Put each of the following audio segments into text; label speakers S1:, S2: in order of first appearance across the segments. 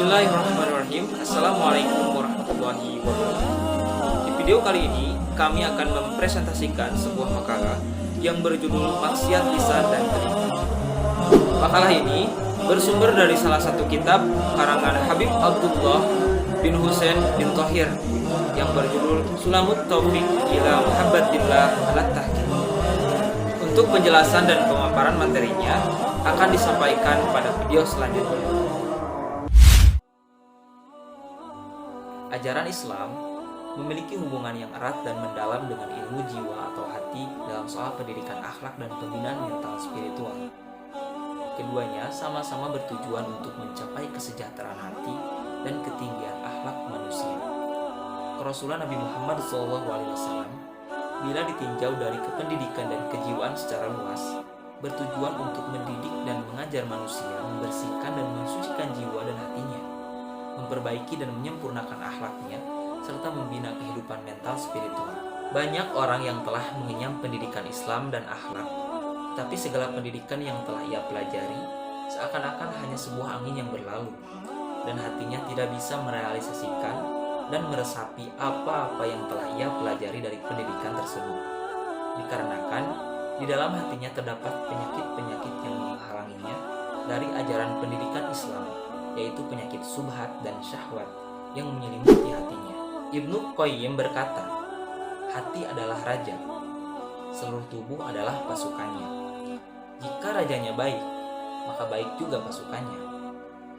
S1: Bismillahirrahmanirrahim. Assalamualaikum warahmatullahi wabarakatuh. Di video kali ini kami akan mempresentasikan sebuah makalah yang berjudul Maksiat Lisan dan Telinga. Makalah ini bersumber dari salah satu kitab karangan Habib Abdullah bin Husain bin Thohir yang berjudul Sulamut Taufiq ila Muhabbatillah alat Tahqiq. Untuk penjelasan dan pemaparan materinya akan disampaikan pada video selanjutnya. Ajaran Islam memiliki hubungan yang erat dan mendalam dengan ilmu jiwa atau hati dalam soal pendidikan akhlak dan pembinaan mental spiritual. Keduanya sama-sama bertujuan untuk mencapai kesejahteraan hati dan ketinggian akhlak manusia. Kerasulan Nabi Muhammad SAW bila ditinjau dari kependidikan dan kejiwaan secara luas, bertujuan untuk mendidik dan mengajar manusia membersihkan dan mensucikan jiwa dan hatinya, memperbaiki dan menyempurnakan akhlaknya, serta membina kehidupan mental spiritual. Banyak orang yang telah mengenyam pendidikan Islam dan akhlak, tapi segala pendidikan yang telah ia pelajari seakan-akan hanya sebuah angin yang berlalu, dan hatinya tidak bisa merealisasikan dan meresapi apa-apa yang telah ia pelajari dari pendidikan tersebut. Dikarenakan di dalam hatinya terdapat penyakit-penyakit yang menghalanginya dari ajaran pendidikan Islam, yaitu penyakit subhat dan syahwat yang menyelimuti hatinya. Ibnu Qayyim berkata, hati adalah raja, seluruh tubuh adalah pasukannya. Jika rajanya baik, maka baik juga pasukannya.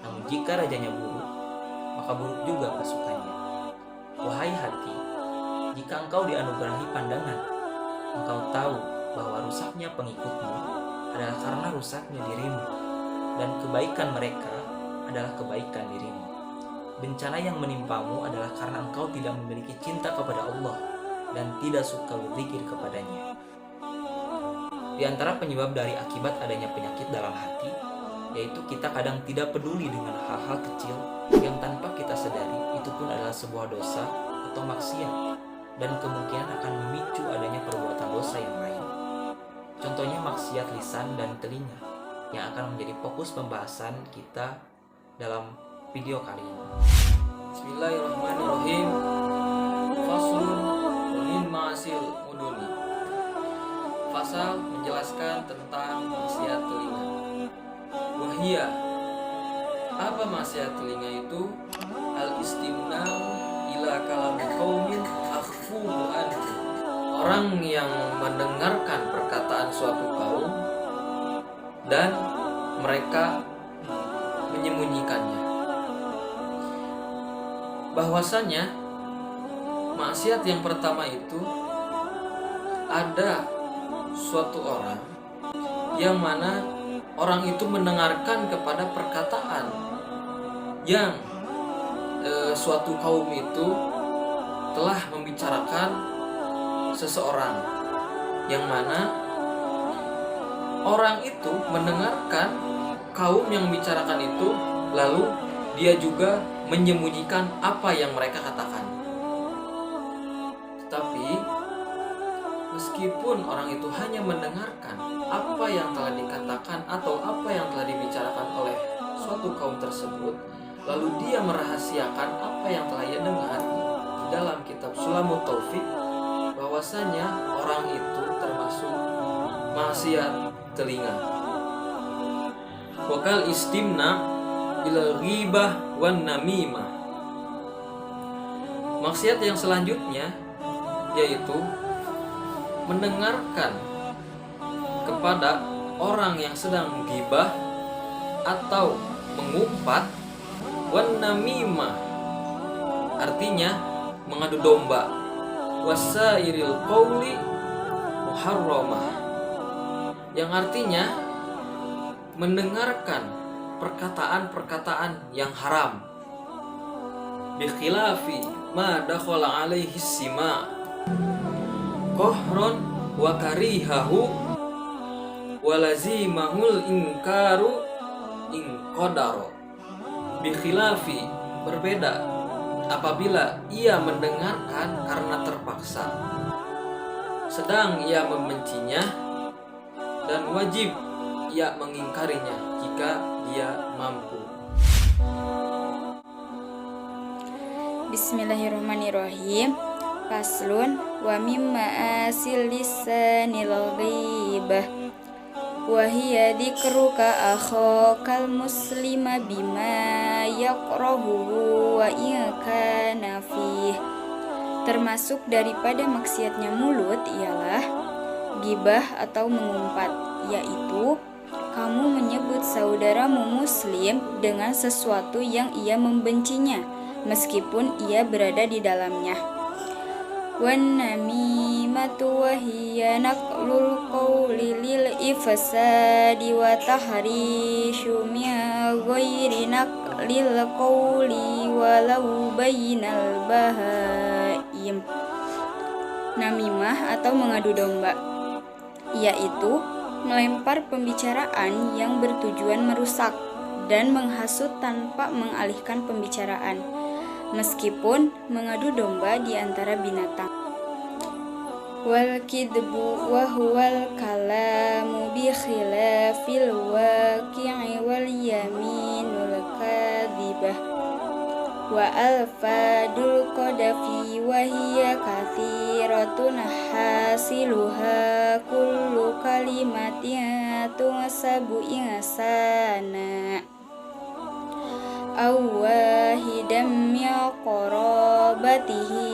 S1: Namun jika rajanya buruk, maka buruk juga pasukannya. Wahai hati, jika engkau dianugerahi pandangan, engkau tahu bahwa rusaknya pengikutmu adalah karena rusaknya dirimu, dan kebaikan mereka adalah kebaikan dirimu. Bencana yang menimpamu adalah karena engkau tidak memiliki cinta kepada Allah dan tidak suka berzikir kepadanya. Di antara penyebab dari akibat adanya penyakit dalam hati, yaitu kita kadang tidak peduli dengan hal-hal kecil yang tanpa kita sadari itu pun adalah sebuah dosa atau maksiat, dan kemungkinan akan memicu adanya perbuatan dosa yang lain. Contohnya maksiat lisan dan telinga yang akan menjadi fokus pembahasan kita dalam video kali ini. Bismillahirrahmanirrahim. Faslun min ma'asil uduni. Fasal menjelaskan tentang maksiat telinga. Wahia, apa maksiat telinga itu? Al-istimna'u ila kalami qaumin akhfuhu anhu. Orang yang mendengarkan perkataan suatu kaum dan mereka menyembunyikannya. Bahwasanya maksiat yang pertama itu ada suatu orang yang mana orang itu mendengarkan kepada perkataan yang suatu kaum itu telah membicarakan seseorang, yang mana orang itu mendengarkan kaum yang membicarakan itu, lalu dia juga menyembunyikan apa yang mereka katakan. Tetapi meskipun orang itu hanya mendengarkan apa yang telah dikatakan atau apa yang telah dibicarakan oleh suatu kaum tersebut, lalu dia merahasiakan apa yang telah ia dengar, di dalam kitab Sulamut Taufiq bahwasanya orang itu termasuk maksiat telinga. Wakal istimna ilal ghibah wan namimah. Maksiat yang selanjutnya yaitu mendengarkan kepada orang yang sedang ghibah atau mengumpat, wan namimah artinya mengadu domba, wasairil qauli muharramah yang artinya mendengarkan perkataan-perkataan yang haram. Bikhilafi ma dakhala alaihi sima qahron wa karihahu walazimahul inkaru inqadaro. Bikhilafi berbeda apabila ia mendengarkan karena terpaksa, sedang ia membencinya, dan wajib ia mengingkarinya jika dia mampu.
S2: Bismillahirrahmanirrahim. Faslun wa mimma asil lisanil ghibah wa hiya dzikruka akhakal muslima bima yaqrahu wa in kana fih. Termasuk daripada maksiatnya mulut ialah gibah atau mengumpat, yaitu kamu menyebut saudaramu muslim dengan sesuatu yang ia membencinya meskipun ia berada di dalamnya. Wan namimatu wa hiya naqlul qawli lil ifsadi wa tahrishu min ghairi naqlil qawli walau bainal bahaim. Namimah atau mengadu domba, yaitu melempar pembicaraan yang bertujuan merusak dan menghasut tanpa mengalihkan pembicaraan, meskipun mengadu domba di antara binatang. Wal kidbu wa huwal kalamu bi khilafil waqi'i wal yaminul kadhibah wa alfadul qadafi wa hiya kathiratun hasiluha kullu kalimatin tunsabu insana aw wahidan min qarabatihi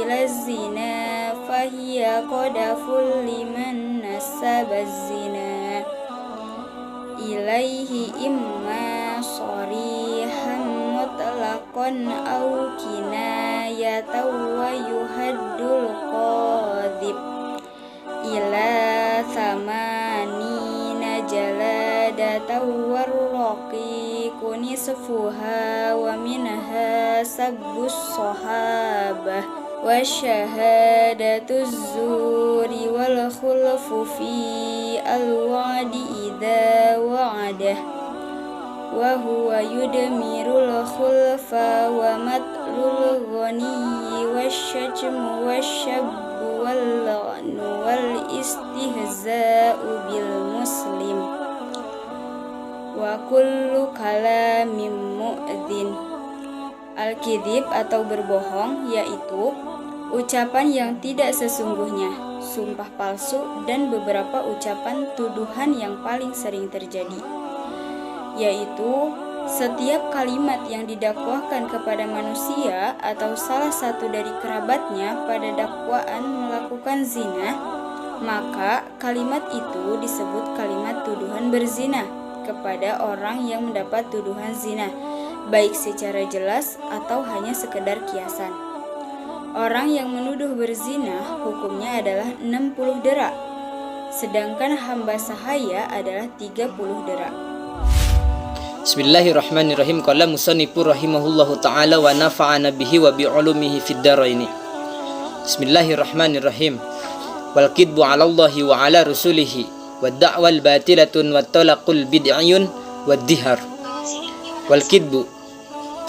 S2: ila zina fahiya qadaful liman nasaba zina ilaihi imma sharihan mutlaqan aw kinayatan wa yuhaddul qadhib ila thamanina jaladatan warraqiqu nisfuha wa minha sabbus sahabah wa syahadatuz zuri wal khulfu fi al-wa'di idza wa'adah wa huwa yudmirul khulfa wa matlul ghani wasyajmu wasyabbu wal la'nu wal istihza'u bil muslim wa kullu kalamin mu'dzin. Al-kidhib atau berbohong, yaitu ucapan yang tidak sesungguhnya, sumpah palsu, dan beberapa ucapan tuduhan yang paling sering terjadi, yaitu setiap kalimat yang didakwahkan kepada manusia atau salah satu dari kerabatnya pada dakwaan melakukan zina, maka kalimat itu disebut kalimat tuduhan berzina kepada orang yang mendapat tuduhan zina, baik secara jelas atau hanya sekedar kiasan. Orang yang menuduh berzina hukumnya adalah 60 dera, sedangkan hamba sahaya adalah 30 dera.
S3: Bismillahirrahmanirrahim. Qala musannifu rahimahullahu ta'ala wa nafa'ana bihi wa bi'ulumihi fid dharaini. Bismillahirrahmanirrahim. Wal kidbu 'ala Allahi wa 'ala rasulihi wad da'wal batilatun wat talaqul bid'iyun wad dihar. Wal kidbu,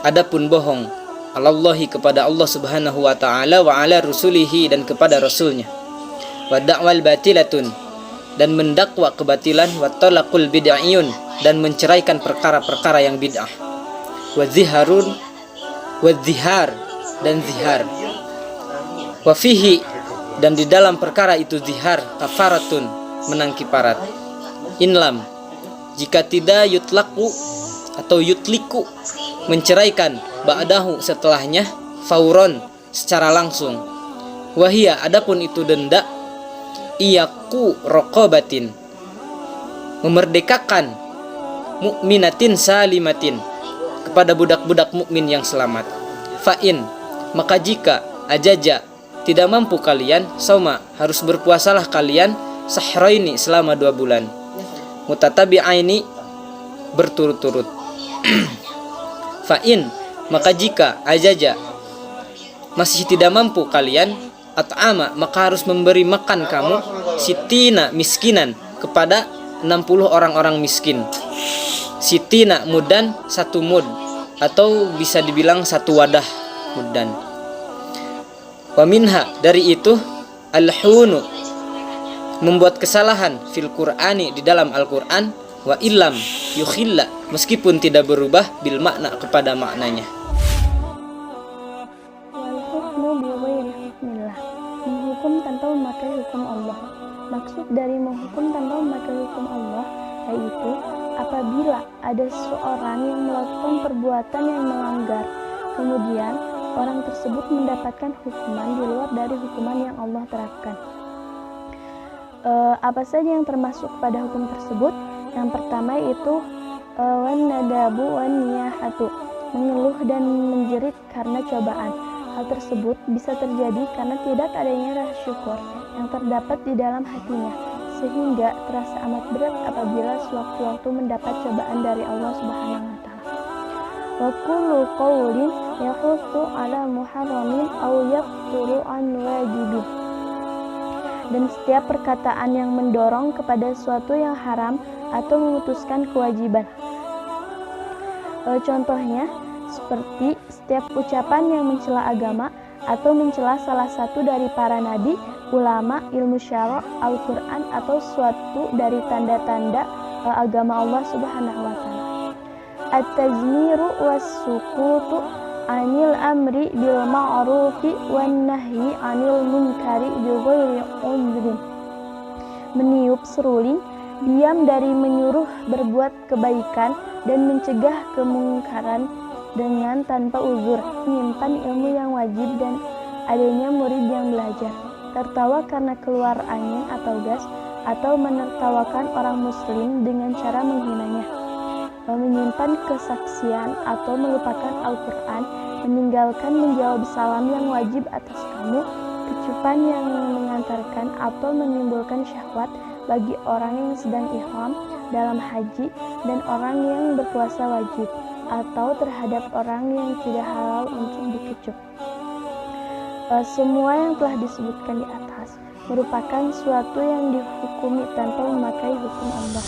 S3: adapun bohong, 'ala Allahi kepada Allah Subhanahu wa ta'ala wa 'ala rasulihi dan kepada rasulnya. Wad da'wal batilatun, dan mendakwa kebatilan, wat talaqul bid'iyun, dan menceraikan perkara-perkara yang bid'ah. Wadhiharun, wadhihar, dan zihar. Wafihi, dan di dalam perkara itu zihar, kafaratun, menang kiparat. Inlam, jika tidak yutlaku atau yutliku, menceraikan ba'dahu setelahnya, fauron, secara langsung. Wahia, adapun itu denda, iyaku rokobatin, memerdekakan mukminatin salimatin, kepada budak-budak mukmin yang selamat. Fa'in, maka jika ajaja tidak mampu kalian, sauma, harus berpuasalah kalian sahraini, selama 2 bulan, mutatabi'aini, berturut-turut. Fa'in, maka jika ajaja masih tidak mampu kalian, at'ama, maka harus memberi makan kamu sitina miskinan, kepada 60 orang-orang miskin. Sitina mudan, 1 mud, atau bisa dibilang 1 wadah mudan. Wa minha, dari itu, al-hunu, membuat kesalahan, fil Qur'ani, di dalam Al-Qur'an, wa illam meskipun tidak berubah bil makna kepada maknanya.
S4: maksud dari menghukum tanpa memakai hukum Allah yaitu apabila ada seorang yang melakukan perbuatan yang melanggar, kemudian orang tersebut mendapatkan hukuman di luar dari hukuman yang Allah terapkan. Apa saja yang termasuk pada hukum tersebut? Yang pertama itu wan-nadabu wan-niyahatu, mengeluh dan menjerit karena cobaan. Hal tersebut bisa terjadi karena tidak adanya rasa syukur yang terdapat di dalam hatinya, sehingga terasa amat berat apabila sewaktu-waktu mendapat cobaan dari Allah Subhanahu wa taala. Wa kullu qawlin yahuttu ala muharramin aw yaqturu an wajibin. Dan setiap perkataan yang mendorong kepada sesuatu yang haram atau memutuskan kewajiban. Contohnya seperti setiap ucapan yang mencela agama atau mencela salah satu dari para nabi, ulama, ilmu syara', Al-Quran atau suatu dari tanda-tanda agama Allah Subhanahu wa taala. At-tazmiru was-sukutu anil amri bil ma'rufi wan nahyi anil munkari bi ghairi udhrin. Meniup seruling, diam dari menyuruh berbuat kebaikan dan mencegah kemungkaran dengan tanpa uzur, menyimpan ilmu yang wajib dan adanya murid yang belajar, tertawa karena keluar angin atau gas, atau menertawakan orang muslim dengan cara menghinanya, menyimpan kesaksian atau melupakan Al-Quran, meninggalkan menjawab salam yang wajib atas kamu, kecupan yang mengantarkan atau menimbulkan syahwat bagi orang yang sedang ihram dalam haji dan orang yang berpuasa wajib, atau terhadap orang yang tidak halal untuk dikecup. Semua yang telah disebutkan di atas merupakan suatu yang dihukumi tanpa memakai hukum Allah.